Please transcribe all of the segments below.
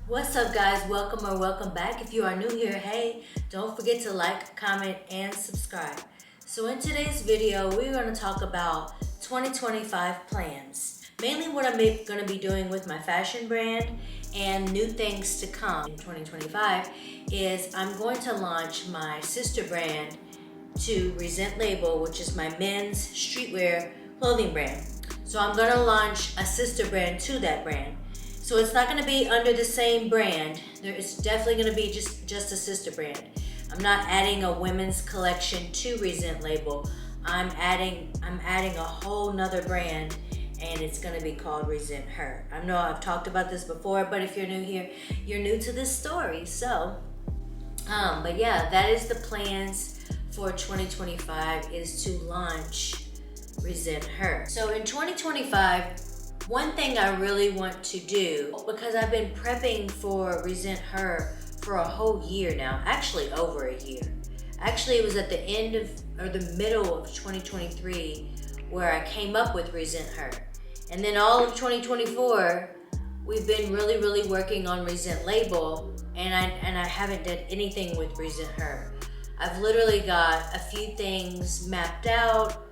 What's up, guys? Welcome or welcome back. If you are new here, hey, don't forget to like, comment, and subscribe. So in today's video, we're going to talk about 2025 plans. Mainly what I'm going to be doing with my fashion brand and new things to come in 2025 is I'm going to launch my sister brand to Resent Label, which is my men's streetwear clothing brand. So I'm going to launch a sister brand to that brand. So it's not going to be under the same brand. It's definitely going to be just a sister brand. I'm not adding a women's collection to Resent Label. I'm adding a whole nother brand, and it's going to be called Resent Her. I know I've talked about this before, but if you're new here, you're new to this story. So, but yeah, that is the plans for 2025 is to launch Resent Her. So in 2025, one thing I really want to do, because I've been prepping for Resent Her for a whole year now, actually over a year. Actually, it was at the end of, or the middle of 2023 where I came up with Resent Her. And then all of 2024, we've been really working on Resent Label, and I haven't done anything with Resent Her. I've literally got a few things mapped out,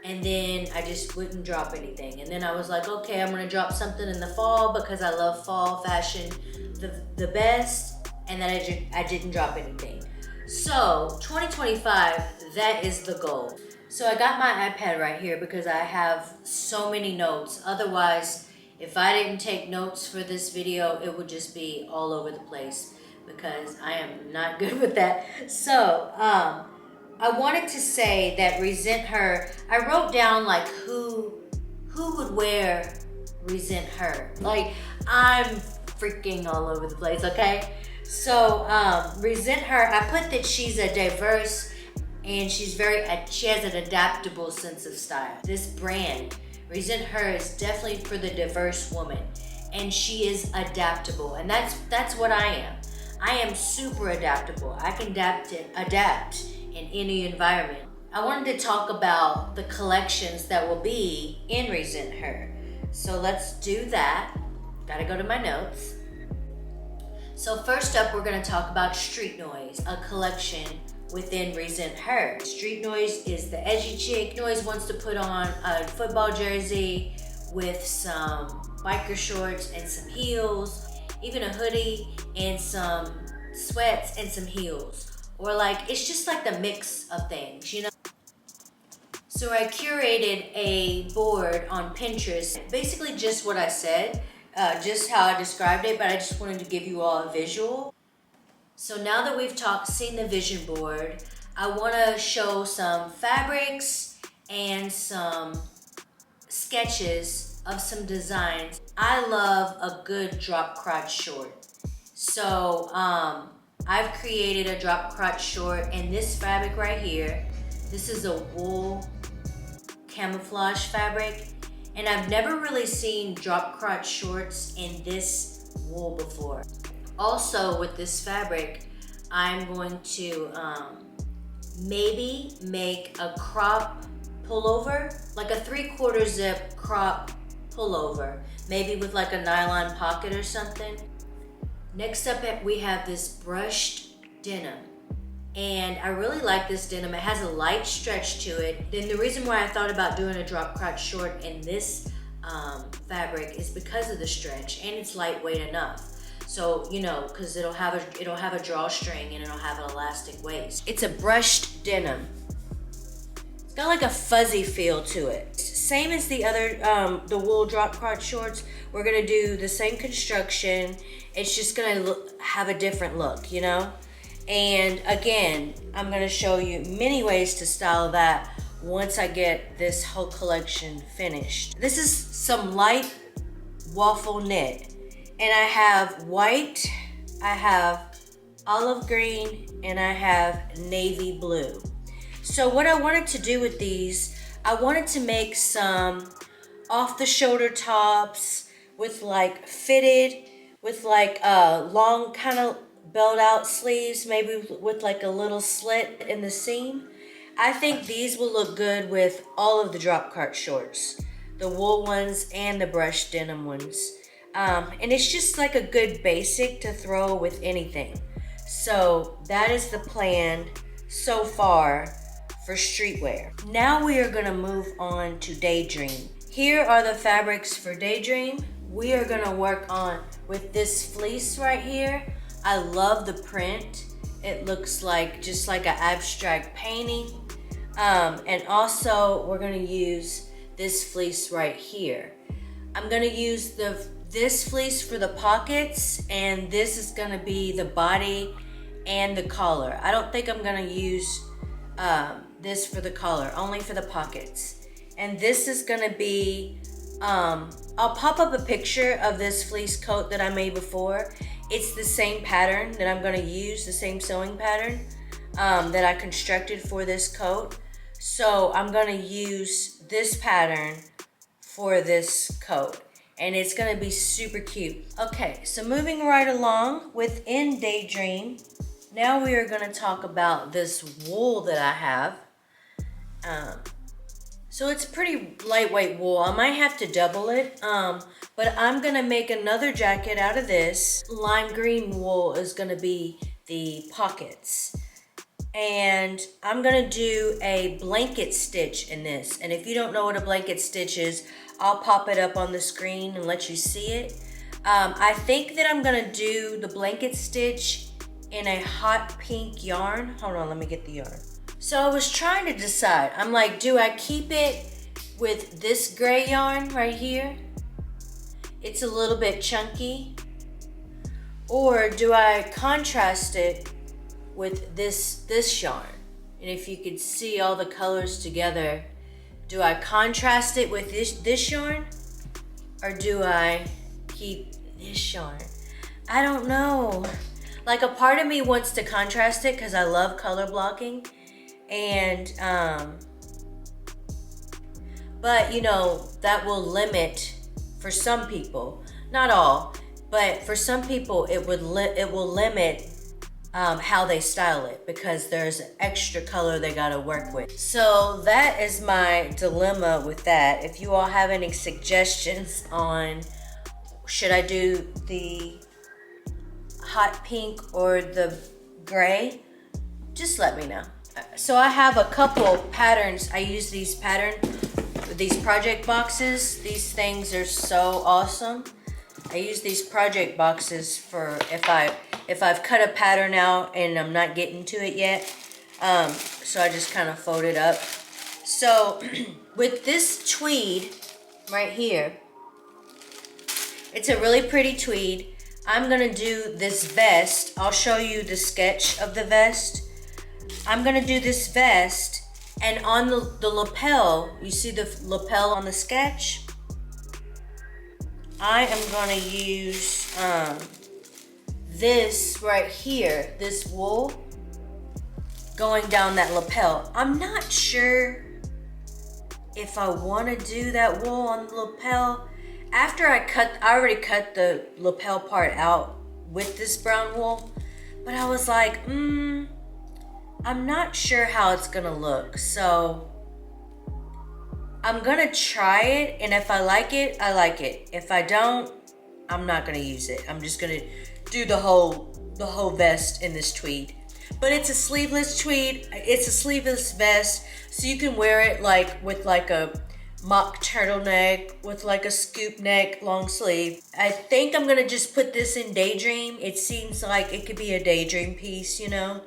and then I just wouldn't drop anything. And then I was like, okay, I'm gonna drop something in the fall because I love fall fashion the best, and then I didn't drop anything. So 2025, that is the goal. So I got my iPad right here because I have so many notes. Otherwise, if I didn't take notes for this video, it would just be all over the place because I am not good with that. So, I wanted to say that Resent Her, I wrote down like who would wear Resent Her. Like, I'm freaking all over the place, okay? So, Resent Her, I put that she's a diverse and she has an adaptable sense of style. This brand, Resent Her, is definitely for the diverse woman, and she is adaptable, and that's what I am. I am super adaptable. I can adapt in any environment. I wanted to talk about the collections that will be in Resent Her. So let's do that. Gotta go to my notes. So first up, we're gonna talk about Street Noise, a collection within Resent Her. Street Noise is the edgy chick. Noise wants to put on a football jersey with some biker shorts and some heels, even a hoodie and some sweats and some heels. Or like, it's just like the mix of things, you know? So I curated a board on Pinterest, basically just what I said, just how I described it, but I just wanted to give you all a visual. So now that we've seen the vision board, I wanna show some fabrics and some sketches of some designs. I love a good drop crotch short. So, I've created a drop crotch short in this fabric right here. This is a wool camouflage fabric, and I've never really seen drop crotch shorts in this wool before. Also with this fabric, I'm going to maybe make a crop pullover, like a 3/4 zip crop pullover, maybe with like a nylon pocket or something. Next up, we have this brushed denim. And I really like this denim. It has a light stretch to it. Then the reason why I thought about doing a drop crotch short in this fabric is because of the stretch, and it's lightweight enough. So, you know, because it'll have a drawstring and it'll have an elastic waist. It's a brushed denim. It's got like a fuzzy feel to it. Same as the other, the wool drop crotch shorts. We're gonna do the same construction. It's just gonna have a different look, you know? And again, I'm gonna show you many ways to style that once I get this whole collection finished. This is some light waffle knit. And I have white, I have olive green, and I have navy blue. So what I wanted to do with these, I wanted to make some off the shoulder tops with like fitted, with like long kind of belt out sleeves, maybe with like a little slit in the seam. I think these will look good with all of the drop crotch shorts, the wool ones and the brushed denim ones. And it's just like a good basic to throw with anything. So that is the plan so far for streetwear. Now we are gonna move on to Daydream. Here are the fabrics for Daydream. We are gonna work on with this fleece right here. I love the print. It looks like just like an abstract painting. And also we're gonna use this fleece right here. I'm gonna use this fleece for the pockets, and this is gonna be the body and the collar. I don't think I'm gonna use this for the collar, only for the pockets. And this is gonna be, I'll pop up a picture of this fleece coat that I made before. It's the same pattern that I'm gonna use, the same sewing pattern that I constructed for this coat. So I'm gonna use this pattern for this coat, and it's gonna be super cute. Okay, so moving right along within Daydream, now we are gonna talk about this wool that I have. So it's pretty lightweight wool. I might have to double it, but I'm gonna make another jacket out of this. Lime green wool is gonna be the pockets. And I'm gonna do a blanket stitch in this. And if you don't know what a blanket stitch is, I'll pop it up on the screen and let you see it. I think that I'm gonna do the blanket stitch in a hot pink yarn. Hold on, let me get the yarn. So I was trying to decide. I'm like, do I keep it with this gray yarn right here? It's a little bit chunky. Or do I contrast it with this yarn? And if you could see all the colors together, do I contrast it with this yarn? Or do I keep this yarn? I don't know. Like, a part of me wants to contrast it because I love color blocking. And, but you know, that will limit for some people, not all, but for some people it will limit how they style it, because there's an extra color they gotta work with. So that is my dilemma with that. If you all have any suggestions on should I do the hot pink or the gray, just let me know. So I have a couple patterns. I use these project boxes. These things are so awesome. I use these project boxes for if I've cut a pattern out and I'm not getting to it yet. So I just kind of fold it up. So with this tweed right here, it's a really pretty tweed. I'm gonna do this vest. I'll show you the sketch of the vest. I'm gonna do this vest, and on the lapel, you see the lapel on the sketch? I am gonna use this right here, this wool, going down that lapel. I'm not sure if I wanna do that wool on the lapel. After I already cut the lapel part out with this brown wool, but I was like, I'm not sure how it's gonna look, so I'm gonna try it, and if I like it, I like it. If I don't, I'm not gonna use it. I'm just gonna do the whole vest in this tweed. But it's a sleeveless tweed. It's a sleeveless vest, so you can wear it like with like a mock turtleneck with like a scoop neck, long sleeve. I think I'm gonna just put this in Daydream. It seems like it could be a Daydream piece, you know?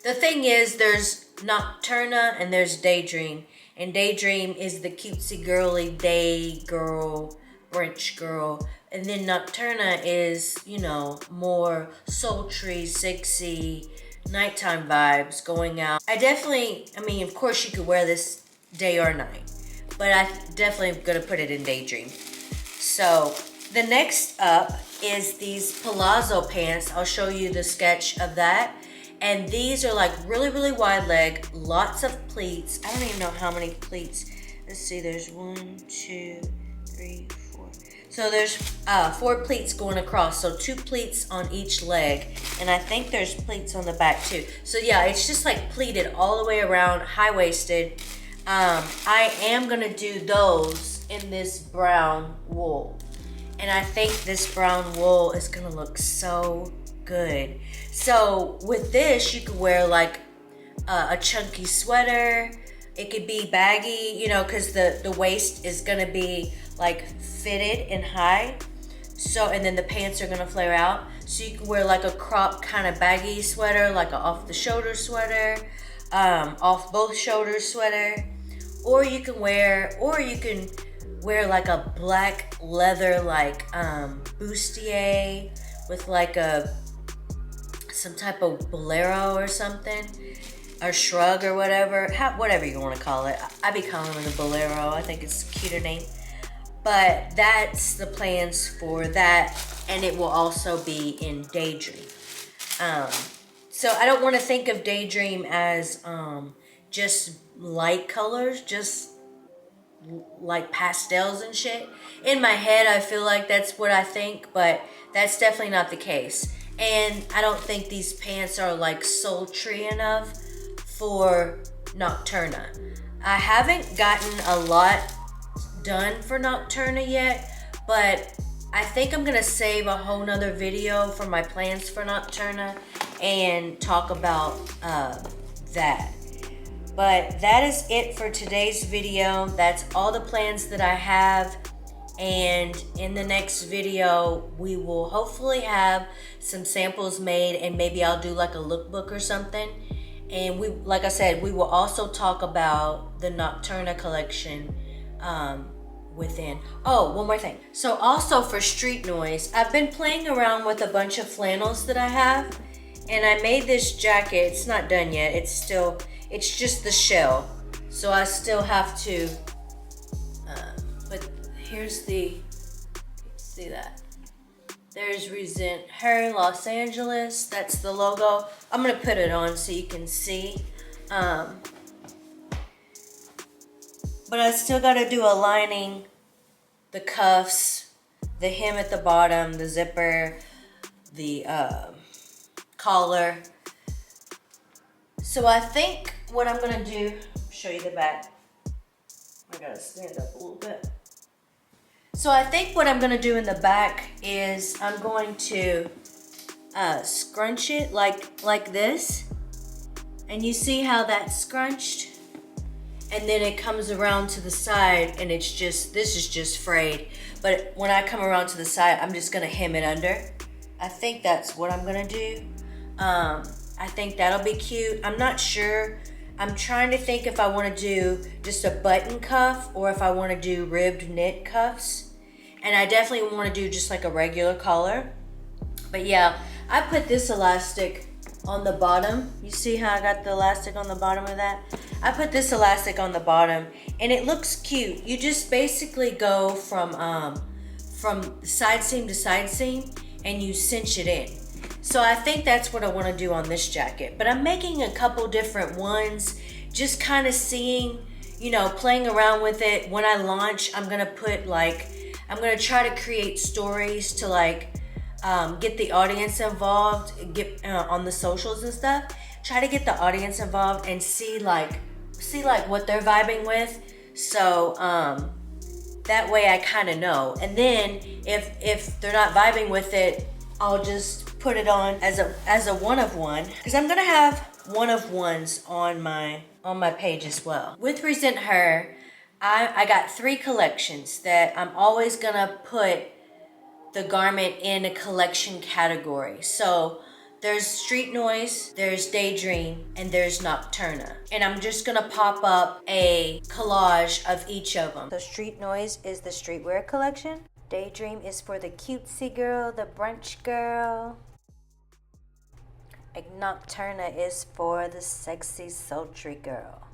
The thing is, there's Nocturna and there's Daydream. And Daydream is the cutesy girly day girl, brunch girl. And then Nocturna is, you know, more sultry, sexy, nighttime vibes going out. I mean, of course you could wear this day or night, but I definitely am gonna put it in Daydream. So the next up is these palazzo pants. I'll show you the sketch of that. And these are like really, really wide leg, lots of pleats. I don't even know how many pleats. Let's see, there's 1, 2, 3, 4. So there's 4 pleats going across. So 2 pleats on each leg. And I think there's pleats on the back too. So yeah, it's just like pleated all the way around, high-waisted. I am gonna do those in this brown wool. And I think this brown wool is gonna look so good. So with this, you could wear like a chunky sweater. It could be baggy, you know, because the waist is gonna be like fitted and high. So, and then the pants are gonna flare out. So you can wear like a crop kind of baggy sweater, like a off the shoulder sweater, off both shoulders sweater. Or you can wear like a black leather like bustier with like some type of bolero or something, or shrug or whatever, whatever you want to call it. I be calling it a bolero. I think it's a cuter name. But that's the plans for that, and it will also be in Daydream. So I don't want to think of Daydream as just light colors, just like pastels and shit. In my head, I feel like that's what I think, but that's definitely not the case. And I don't think these pants are like sultry enough for Nocturna. I haven't gotten a lot done for Nocturna yet, but I think I'm gonna save a whole nother video for my plans for Nocturna and talk about that. But that is it for today's video. That's all the plans that I have. And in the next video, we will hopefully have some samples made, and maybe I'll do like a lookbook or something. And like I said, we will also talk about the Nocturna collection within. Oh, one more thing. So also for Street Noise, I've been playing around with a bunch of flannels that I have. And I made this jacket. It's not done yet. It's just the shell. So I still have to, but here's see that? There's Resent Her Los Angeles. That's the logo. I'm gonna put it on so you can see. But I still gotta do a lining, the cuffs, the hem at the bottom, the zipper, the collar. So I think what I'm gonna do, show you the back. I gotta stand up a little bit. So I think what I'm gonna do in the back is I'm going to scrunch it like this. And you see how that's scrunched? And then it comes around to the side and this is just frayed. But when I come around to the side, I'm just gonna hem it under. I think that's what I'm gonna do. I think that'll be cute. I'm not sure. I'm trying to think if I want to do just a button cuff or if I want to do ribbed knit cuffs. And I definitely want to do just like a regular collar. But yeah, I put this elastic on the bottom. You see how I got the elastic on the bottom of that? I put this elastic on the bottom and it looks cute. You just basically go from side seam to side seam and you cinch it in. So I think that's what I want to do on this jacket. But I'm making a couple different ones, just kind of seeing, you know, playing around with it. When I launch, I'm going to try to create stories to like get the audience involved, get on the socials and stuff. Try to get the audience involved and see like what they're vibing with. So that way I kind of know. And then if they're not vibing with it, I'll just put it on as a one of one, because I'm gonna have one of ones on my page as well. With Resent Her, I got 3 collections that I'm always gonna put the garment in a collection category. So there's Street Noise, there's Daydream, and there's Nocturna. And I'm just gonna pop up a collage of each of them. So Street Noise is the streetwear collection. Daydream is for the cutesy girl, the brunch girl. Nocturna is for the sexy, sultry girl.